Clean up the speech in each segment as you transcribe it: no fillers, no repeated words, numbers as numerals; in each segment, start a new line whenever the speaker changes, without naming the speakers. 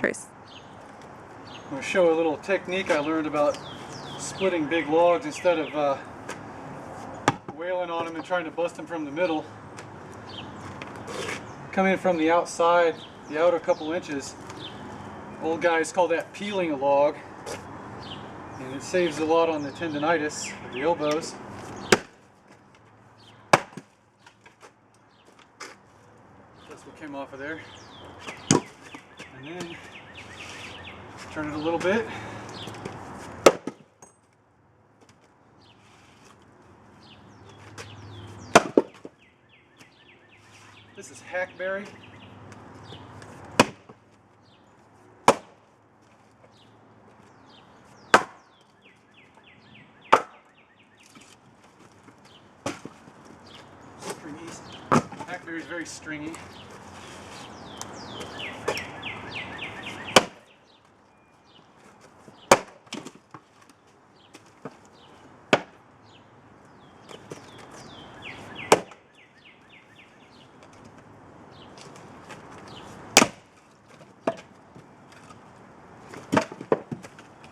Trace.
I'm going to show a little technique I learned about splitting big logs instead of wailing on them and trying to bust them from the middle. Come in from the outside, the outer couple inches. Old guys call that peeling a log, and it saves a lot on the tendonitis of the elbows. That's what came off of there. And then turn it a little bit. This is hackberry. Stringy. Hackberry is very stringy.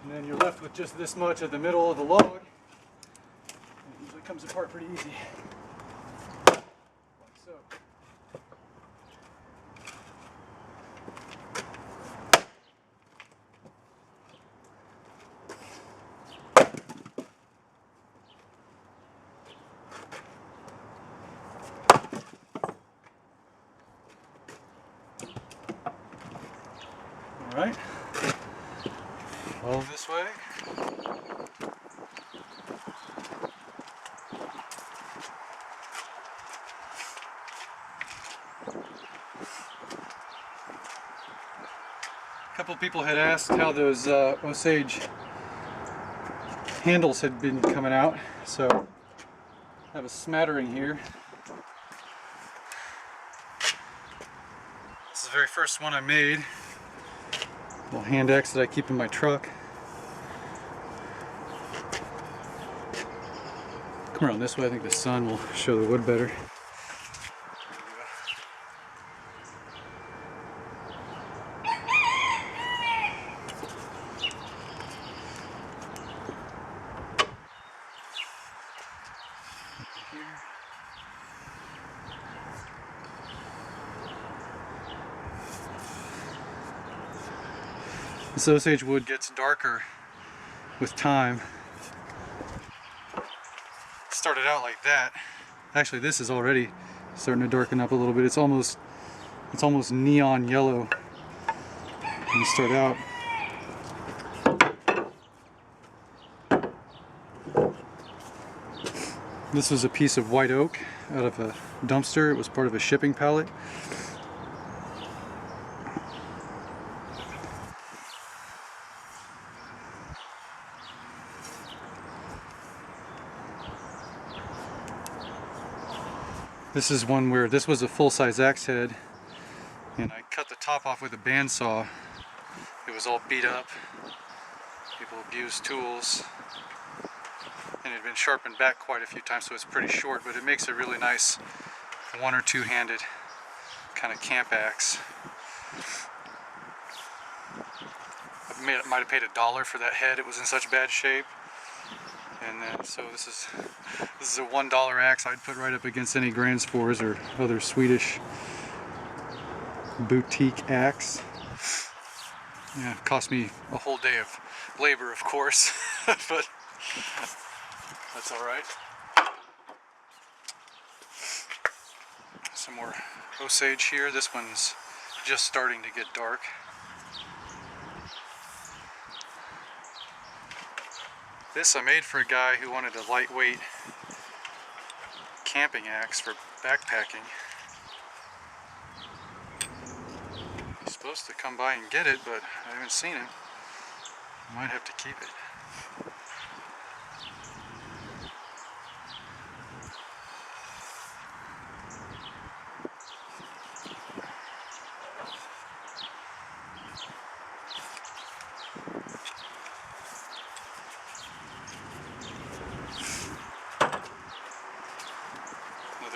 And then you're left with just this much of the middle of the log. It usually comes apart pretty easy. Like so. All right. All this way. A couple people had asked how those Osage handles had been coming out, so I have a smattering here. This is the very first one I made. Little hand axe that I keep in my truck. Come around this way, I think the sun will show the wood better. This Osage wood gets darker with time. It started out like that. Actually, this is already starting to darken up a little bit. It's almost neon yellow when you start out. This was a piece of white oak out of a dumpster. It was part of a shipping pallet. This is one where this was a full-size axe head, and I cut the top off with a bandsaw. It was all beat up. People abused tools, and it had been sharpened back quite a few times, so it's pretty short, but it makes a really nice one or two-handed kind of camp axe. I might have paid $1 for that head. It was in such bad shape. And then, so this is a $1 axe I'd put right up against any Grand Spores or other Swedish boutique axe. Yeah, it cost me a whole day of labor, of course, but that's all right. Some more Osage here. This one's just starting to get dark. This I made for a guy who wanted a lightweight camping axe for backpacking. He's supposed to come by and get it, but I haven't seen him. I might have to keep it.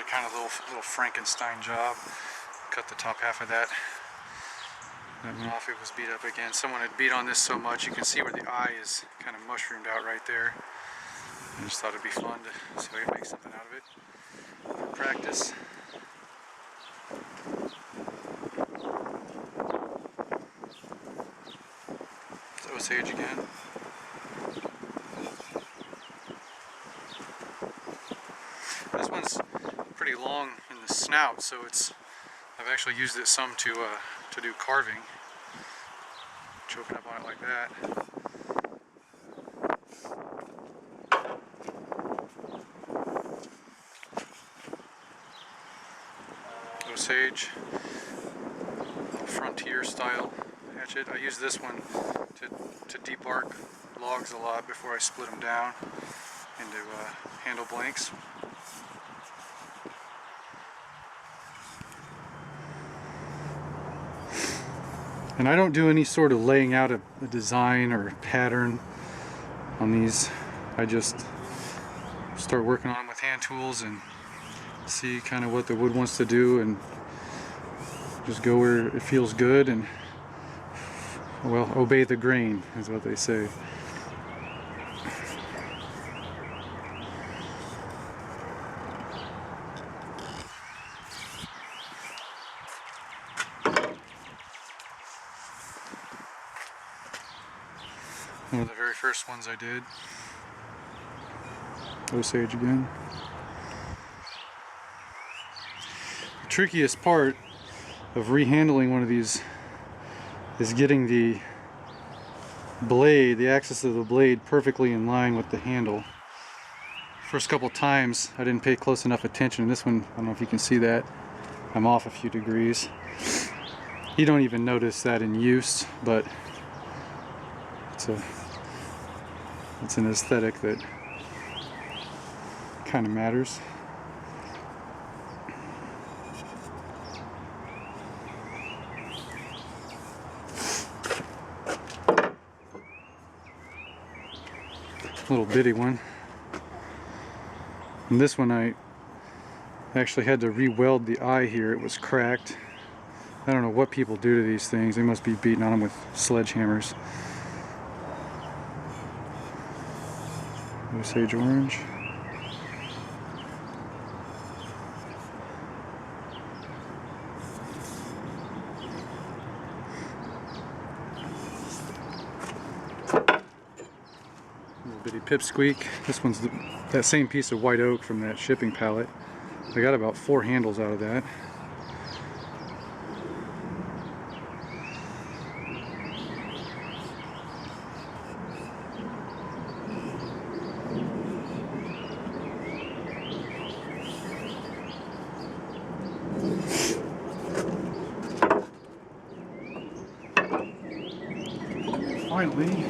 Kind of little Frankenstein job. Cut the top half of that That went off, it was beat up again. Someone had beat on this so much, you can see where the eye is kind of mushroomed out right there. I just thought it'd be fun to see if I could make something out of it for practice. It's Osage again. This one's pretty long in the snout, so I've actually used it some to do carving. Choking up on it like that. Osage, frontier style hatchet. I use this one to debark logs a lot before I split them down into handle blanks. And I don't do any sort of laying out a design or a pattern on these. I just start working on them with hand tools and see kind of what the wood wants to do and just go where it feels good and, well, obey the grain is what they say. One of the very first ones I did. Osage again. The trickiest part of rehandling one of these is getting the blade, the axis of the blade, perfectly in line with the handle. First couple times I didn't pay close enough attention. This one, I don't know if you can see that, I'm off a few degrees. You don't even notice that in use, but it's an aesthetic that kind of matters. Little bitty one. And this one I actually had to re-weld the eye here. It was cracked. I don't know what people do to these things. They must be beating on them with sledgehammers. Osage orange. Little bitty pipsqueak. This one's that same piece of white oak from that shipping pallet. I got about 4 handles out of that. Finally,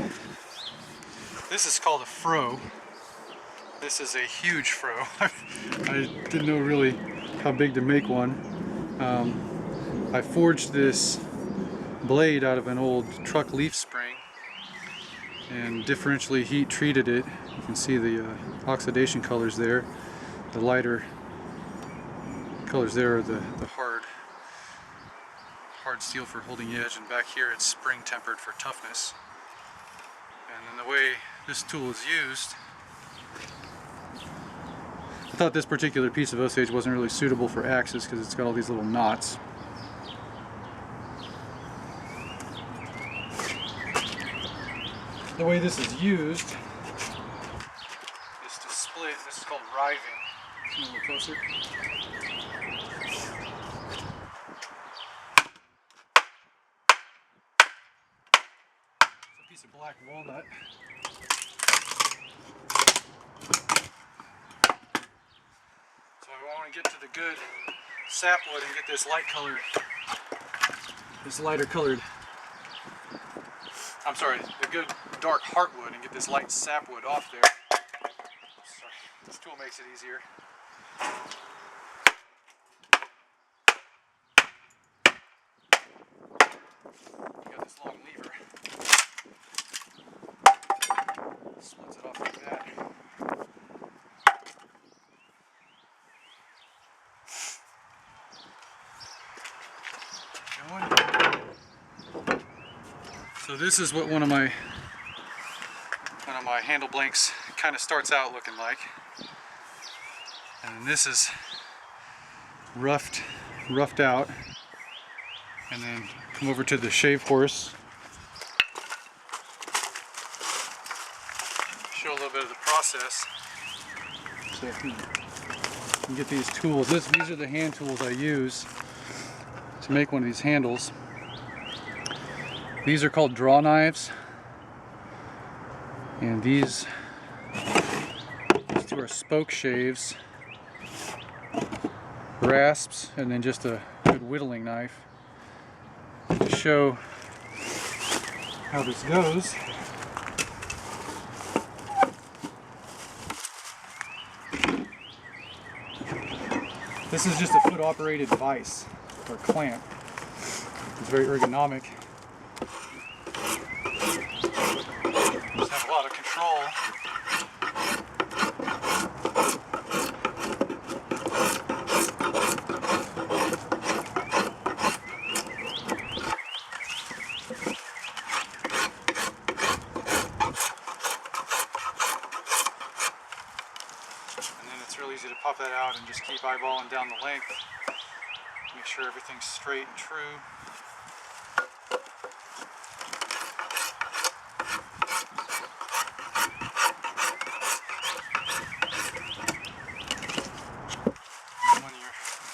this is called a fro. This is a huge fro. I didn't know really how big to make one. I forged this blade out of an old truck leaf spring and differentially heat treated it. You can see the oxidation colors there. The lighter colors there are the hard steel for holding edge, and back here it's spring tempered for toughness. And then the way this tool is used, I thought this particular piece of Osage wasn't really suitable for axes because it's got all these little knots. The way this is used is to split. This is called riving. Come a little closer. It's a piece of black walnut. So I want to get to the good sapwood and get this lighter colored, I'm sorry, the good dark heartwood and get this light sapwood off there. Sorry, this tool makes it easier. You got this long lever. Splits it off like that. Going. So this is what one of my handle blanks kind of starts out looking like. And this is roughed out. And then come over to the shave horse. Show a little bit of the process. So if you can get these tools, these are the hand tools I use to make one of these handles. These are called draw knives, and these two are spoke shaves, rasps, and then just a good whittling knife. To show how this goes, this is just a foot operated vise or clamp. It's very ergonomic. Just have a lot of control. And then it's real easy to pop that out and just keep eyeballing down the length. Make sure everything's straight and true.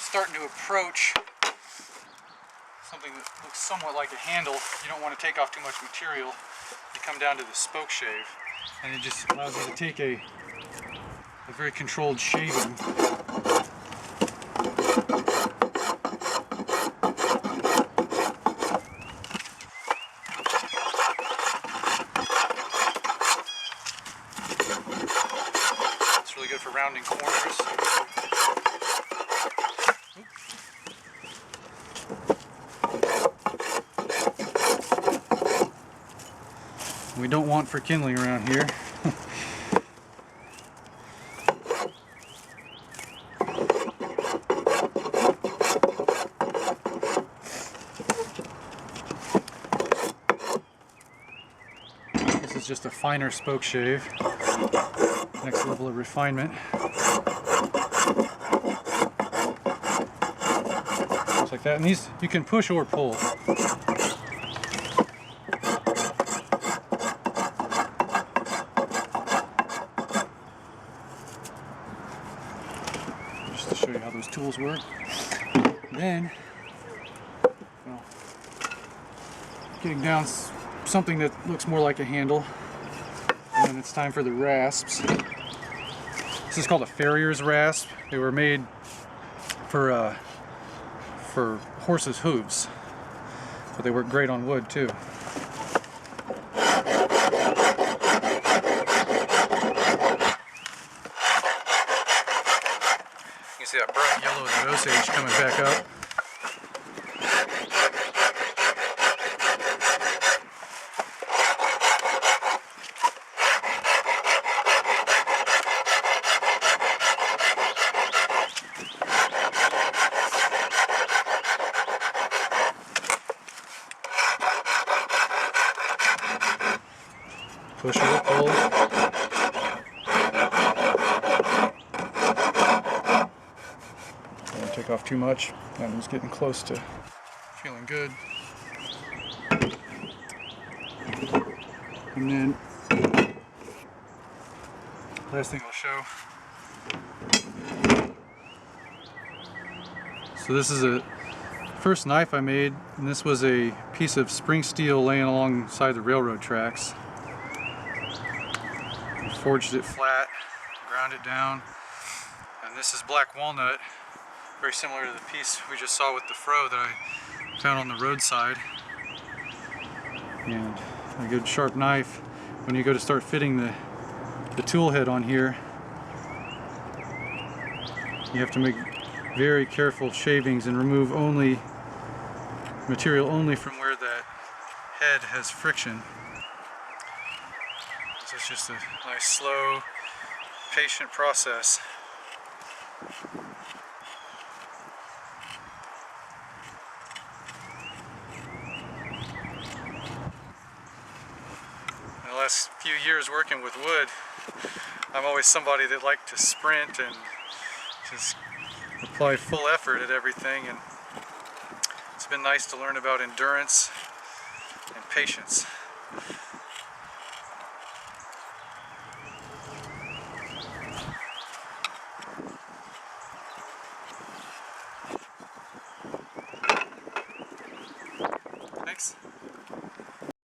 Starting to approach something that looks somewhat like a handle, you don't want to take off too much material. You come down to the spoke shave, and it just allows you to take a very controlled shaving. It's really good for rounding corners. We don't want for kindling around here. This is just a finer spoke shave. Next level of refinement. Just like that. And these you can push or pull. To show you how those tools work. Then, well, getting down something that looks more like a handle, and then it's time for the rasps. This is called a farrier's rasp. They were made for horses' hooves, but they work great on wood too. You see that bright yellow of the Osage coming back up. Push or pull. Don't take off too much. That one's getting close to feeling good. And then, last thing I'll show. So this is a first knife I made, and this was a piece of spring steel laying alongside the railroad tracks. Forged it flat, ground it down, and this is black walnut, very similar to the piece we just saw with the fro that I found on the roadside. And a good sharp knife, when you go to start fitting the tool head on here, you have to make very careful shavings and remove material only from where that head has friction. So it's just a nice, slow, patient process. last few years working with wood, I'm always somebody that liked to sprint and just apply full effort at everything, and it's been nice to learn about endurance and patience.